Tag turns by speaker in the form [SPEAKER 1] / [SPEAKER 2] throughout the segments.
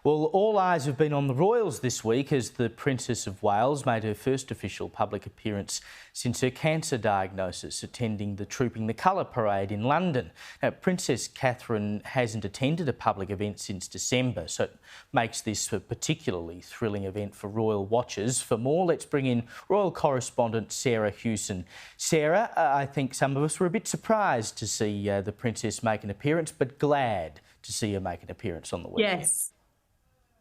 [SPEAKER 1] Well, all eyes have been on the royals this week as the Princess of Wales made her first official public appearance since her cancer diagnosis, attending the Trooping the Colour parade in London. Now, Princess Catherine hasn't attended a public event since December, so it makes this a particularly thrilling event for royal watchers. For more, let's bring in royal correspondent Sarah Hewson. Sarah, I think some of us were a bit surprised to see the Princess make an appearance, but glad to see her make an appearance on the weekend.
[SPEAKER 2] Yes.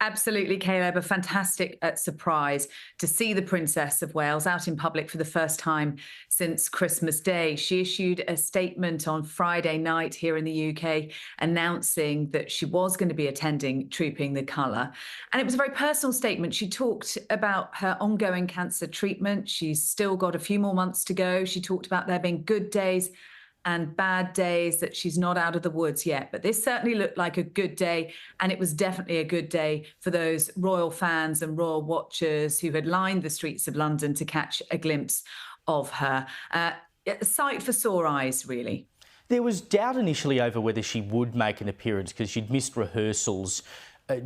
[SPEAKER 2] Absolutely, Caleb. A fantastic surprise to see the Princess of Wales out in public for the first time since Christmas Day. She issued a statement on Friday night here in the UK announcing that she was going to be attending Trooping the Colour. And it was a very personal statement. She talked about her ongoing cancer treatment. She's still got a few more months to go. She talked about there being good days and bad days, that she's not out of the woods yet. But this certainly looked like a good day, and it was definitely a good day for those royal fans and royal watchers who had lined the streets of London to catch a glimpse of her. A sight for sore eyes, really.
[SPEAKER 1] There was doubt initially over whether she would make an appearance because she'd missed rehearsals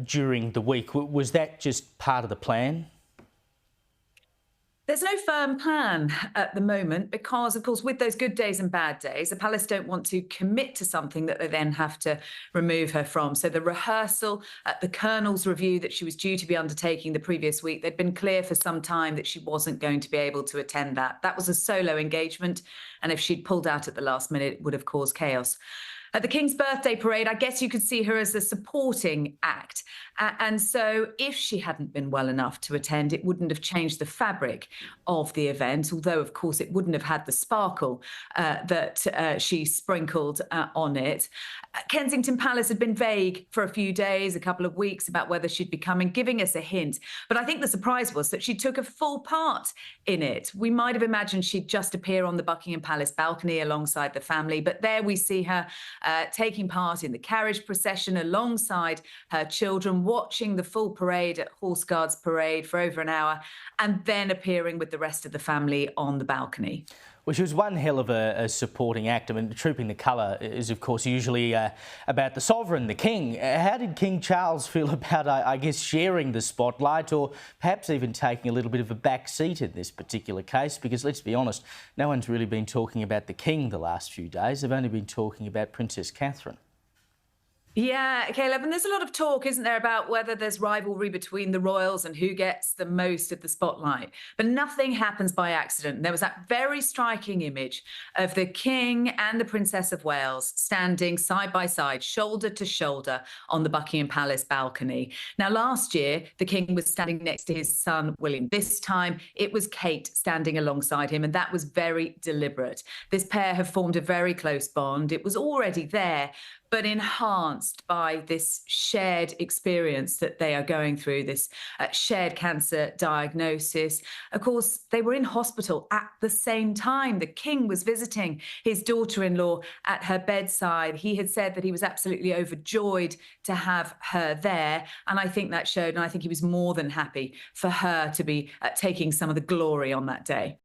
[SPEAKER 1] during the week. Was that just part of the plan?
[SPEAKER 2] There's no firm plan at the moment because, of course, with those good days and bad days, the palace don't want to commit to something that they then have to remove her from. So the rehearsal at the Colonel's review that she was due to be undertaking the previous week, they'd been clear for some time that she wasn't going to be able to attend that. That was a solo engagement, and if she'd pulled out at the last minute, it would have caused chaos. At the King's birthday parade, I guess you could see her as a supporting act. And so if she hadn't been well enough to attend, it wouldn't have changed the fabric of the event, although, of course, it wouldn't have had the sparkle that she sprinkled on it. Kensington Palace had been vague for a few days, a couple of weeks, about whether she'd be coming, giving us a hint. But I think the surprise was that she took a full part in it. We might have imagined she'd just appear on the Buckingham Palace balcony alongside the family, but there we see her taking part in the carriage procession alongside her children, watching the full parade at Horse Guards Parade for over an hour, and then appearing with the rest of the family on the balcony.
[SPEAKER 1] Well, she was one hell of a supporting act. I mean, Trooping the Colour is, of course, usually about the sovereign, the king. How did King Charles feel about, I guess, sharing the spotlight, or perhaps even taking a little bit of a back seat in this particular case? Because let's be honest, no one's really been talking about the king the last few days. They've only been talking about Princess Catherine.
[SPEAKER 2] Yeah, Caleb, and there's a lot of talk, isn't there, about whether there's rivalry between the royals and who gets the most of the spotlight. But nothing happens by accident. There was that very striking image of the King and the Princess of Wales standing side by side, shoulder to shoulder on the Buckingham Palace balcony. Now, last year, the King was standing next to his son, William. This time, it was Kate standing alongside him, and that was very deliberate. This pair have formed a very close bond. It was already there, but enhanced by this shared experience that they are going through, this shared cancer diagnosis. Of course, they were in hospital at the same time. The King was visiting his daughter-in-law at her bedside. He had said that he was absolutely overjoyed to have her there, and I think that showed, and I think he was more than happy for her to be taking some of the glory on that day.